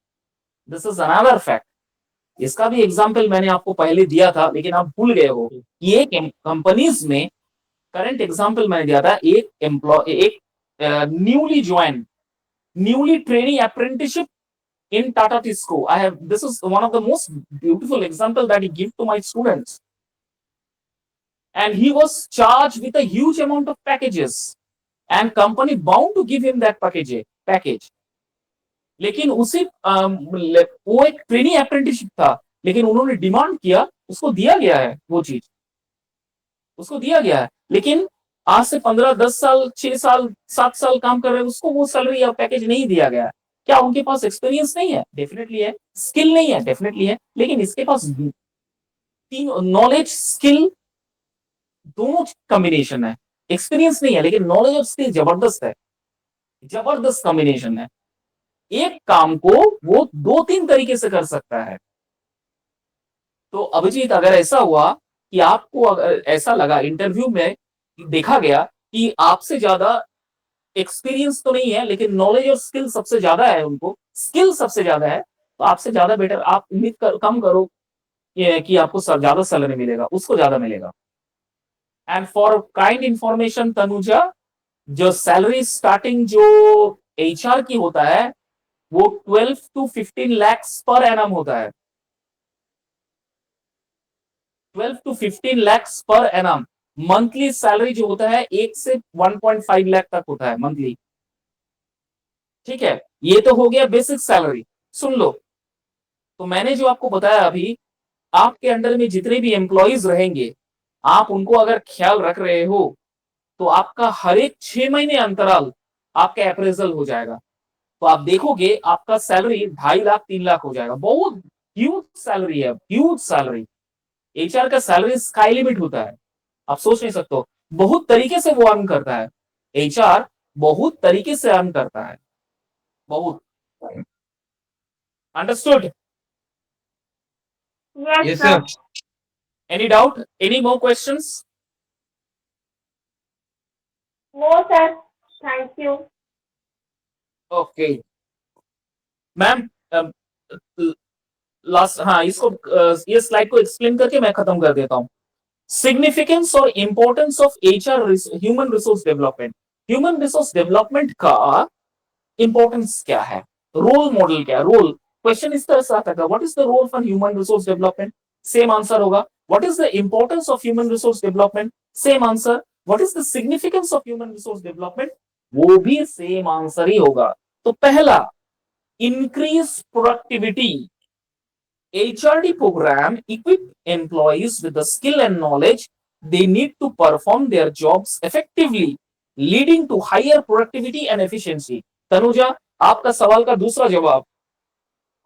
This is another fact. इसका भी एग्जाम्पल मैंने आपको पहले दिया था, लेकिन आप भूल गए हो कि एक कंपनीज में करंट एग्जाम्पल मैंने दिया था, एक एम्प्लॉय, एक newly join, newly training apprenticeship in Tata Tisco. This is one of the most beautiful example that I give to my students. And he was charged with a huge amount of packages, and company bound to give him that package. लेकिन उसी वो एक ट्रेनिंग अप्रेंटिसशिप था, लेकिन उन्होंने डिमांड किया, उसको दिया गया है वो चीज, उसको दिया गया है। लेकिन आज से 15, 10 साल, 6 साल, 7 साल काम कर रहे हैं, उसको वो सैलरी या पैकेज नहीं दिया गया। क्या उनके पास एक्सपीरियंस नहीं है? डेफिनेटली है। स्किल नहीं है? डेफिनेटली है। लेकिन इसके पास तीन, नॉलेज स्किल दोनों कॉम्बिनेशन है। एक्सपीरियंस नहीं है, लेकिन नॉलेज और स्किल जबरदस्त है, जबरदस्त कॉम्बिनेशन है। एक काम को वो 2-3 तरीके से कर सकता है। तो अभिजीत, अगर ऐसा हुआ कि आपको अगर ऐसा लगा, इंटरव्यू में देखा गया कि आपसे ज्यादा एक्सपीरियंस तो नहीं है, लेकिन नॉलेज और स्किल सबसे ज्यादा है, उनको स्किल सबसे ज्यादा है, तो आपसे ज्यादा बेटर आप उम्मीद कम करो कि आपको ज्यादा सैलरी मिलेगा, उसको ज्यादा मिलेगा। And for kind information Tanuja, जो सैलरी स्टार्टिंग जो एचआर की होता है वो 12 to 15 लाख पर एनम होता है। 12 to 15 lakh per annum. Monthly salary जो होता है 1 से 1.5 लाख तक होता है मंथली। ठीक है, ये तो हो गया बेसिक सैलरी। सुन लो, तो मैंने जो आपको बताया अभी, आपके अंडर में जितने भी एम्प्लॉइज रहेंगे, आप उनको अगर ख्याल रख रहे हो, तो आपका हर एक 6 महीने अंतराल आपका अप्रेजल हो जाएगा। तो आप देखोगे आपका सैलरी 2.5 लाख 3 लाख हो जाएगा। बहुत ह्यूज सैलरी है, ह्यूज सैलरी। एचआर का सैलरी स्काई लिमिट होता है, आप सोच नहीं सकते। बहुत तरीके से वो अर्न करता है, एचआर बहुत तरीके से अर्न करता है, बहुत। Understood? Yes, Yes, sir. sir. Any doubt? Any more questions? No, sir. Thank you. Okay ma'am, last, हाँ, इसको ये स्लाइड को एक्सप्लेन करके मैं खत्म कर देता हूं। सिग्निफिकेंस और importance of HR, human resource development. Human resource development का इंपॉर्टेंस क्या है, रोल मॉडल क्या है? रोल क्वेश्चन इस तरह से आता है, what is the role for human resource development? Same answer होगा। What is the importance of human resource development? Same answer. What is the significance of human resource development? वो भी सेम आंसर ही होगा। तो पहला, increase productivity. HRD program equip employees with the skill and knowledge they need to perform their jobs effectively, leading to higher productivity and efficiency. Tanuja, आपका सवाल का दूसरा जवाब,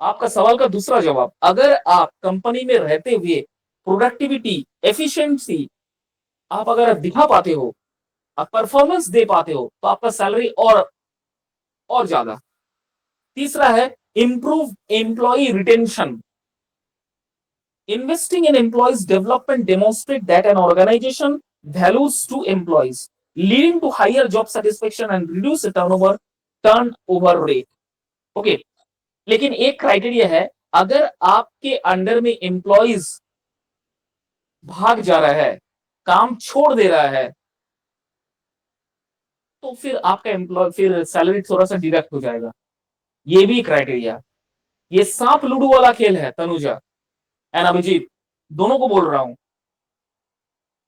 आपका सवाल का दूसरा जवाब, अगर आप कंपनी में रहते हुए प्रोडक्टिविटी, एफिशिएंसी आप अगर दिखा पाते हो, आप परफॉर्मेंस दे पाते हो, तो आपका सैलरी और ज्यादा। तीसरा है improve employ retention. Investing in employees development demonstrate that an organization values to employees, leading to higher job satisfaction and reduce the turnover rate. Okay, लेकिन एक क्राइटेरिया है, अगर आपके अंडर में एम्प्लॉइज भाग जा रहा है, काम छोड़ दे रहा है, तो फिर आपका एम्प्लॉय, फिर सैलरी थोड़ा सा डिडक्ट हो जाएगा। ये भी क्राइटेरिया। ये सांप लूडो वाला खेल है तनुजा एंड अभिजीत, दोनों को बोल रहा हूं।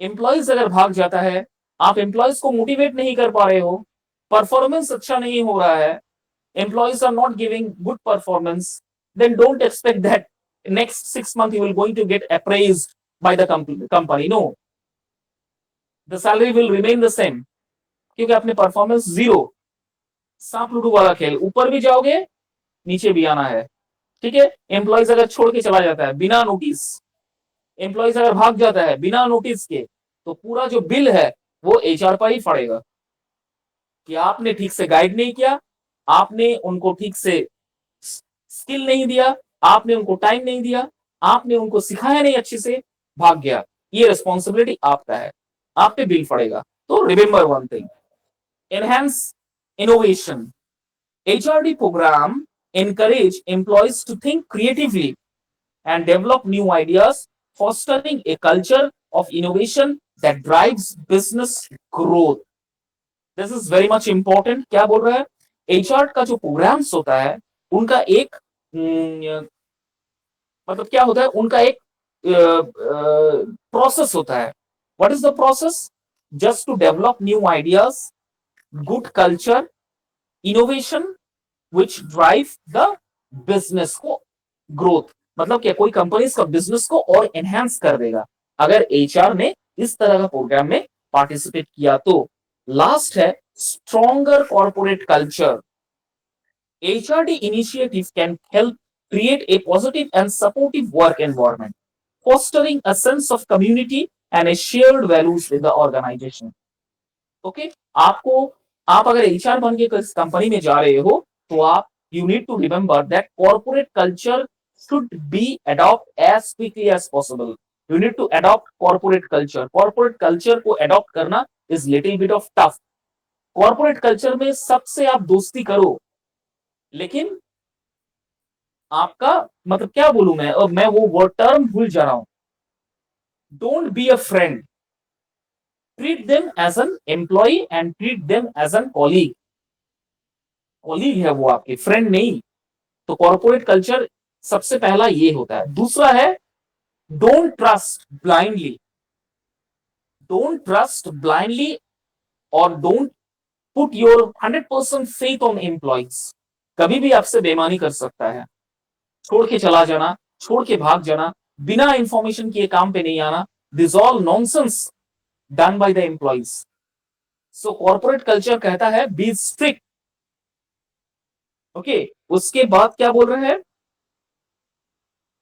एम्प्लॉइज अगर भाग जाता है, आप एम्प्लॉइज को मोटिवेट नहीं कर पा रहे हो, परफॉर्मेंस अच्छा नहीं हो रहा है, employees are not giving good performance, then don't expect that next 6 months you will going to get appraised by the company. No, the salary will remain the same, क्योंकि आपने परफॉर्मेंस जीरो। सांप लूडो वाला खेल, ऊपर भी जाओगे नीचे भी आना है। ठीक है, एम्प्लॉइज अगर छोड़ के चला जाता है बिना नोटिस, एम्प्लॉइज अगर भाग जाता है बिना नोटिस के, तो पूरा जो बिल है वो एचआर पर ही पड़ेगा कि आपने ठीक से गाइड नहीं किया, आपने उनको ठीक से स्किल नहीं दिया, आपने उनको टाइम नहीं दिया, आपने उनको सिखाया नहीं अच्छे से, भाग गया। ये रिस्पॉन्सिबिलिटी आपका है, आप पे बिल पड़ेगा। तो remember one thing, enhance innovation, HRD program encourage employees to think creatively and develop new ideas, fostering a culture of innovation that drives business growth. This is very much important. क्या बोल रहा है? HR का जो प्रोग्राम्स होता है उनका एक मतलब क्या होता है, उनका एक प्रोसेस होता है. What is the process? Just to develop new ideas, good culture, innovation which drive the business को ग्रोथ. मतलब क्या, कोई कंपनीज का बिजनेस को और एनहांस कर देगा अगर एचआर ने इस तरह का प्रोग्राम में पार्टिसिपेट किया तो. लास्ट है stronger corporate culture. HRD initiative can help create a positive and supportive work environment, fostering a sense of community and a shared values with the organization. Okay? आप अगर HR बन के किस कंपनी में जा रहे हो तो आप you need to remember that corporate culture should be adopt as quickly as possible. You need to adopt corporate culture. Corporate culture को adopt करना is little bit of tough. Corporate culture में सबसे आप दोस्ती करो, लेकिन आपका मतलब क्या बोलूं मैं वो वर्ड टर्म भूल जा रहा हूं. Don't be a friend, treat them as an employ and treat them as an colleague. Colleague है वो, आपके फ्रेंड नहीं. तो कॉर्पोरेट कल्चर सबसे पहला ये होता है. दूसरा है don't trust blindly. Don't trust blindly और don't put your 100% faith on employees. कभी भी आपसे बेईमानी कर सकता है, छोड़ के चला जाना, छोड़ के भाग जाना, बिना इंफॉर्मेशन के काम पे नहीं आना. This all nonsense done by the employees. So corporate culture कहता है बी स्ट्रिक्ट. ओके, उसके बाद क्या बोल रहे हैं?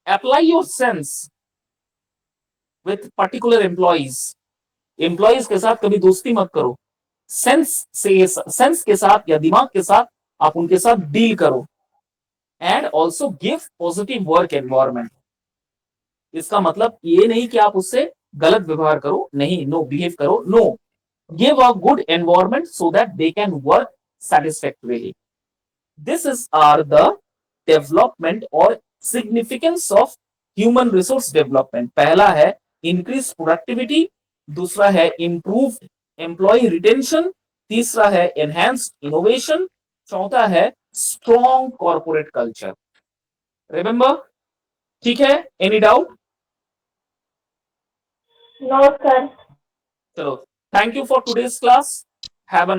Apply your sense with particular employees. Employees के साथ कभी दोस्ती मत करो. सेंस के साथ या दिमाग के साथ आप उनके साथ डील करो. And also give positive work environment. इसका मतलब ये नहीं कि आप उससे गलत व्यवहार करो, नहीं, नो, बिहेव करो, no, give a good environment so that they can work satisfactorily. This is are the development और significance of human resource development. पहला है increase productivity, दूसरा है improved employee retention, तीसरा है enhanced innovation, चौथा है strong corporate culture. Remember? ठीक है? Any doubt? No, sir. चलो, thank you for today's class. Have a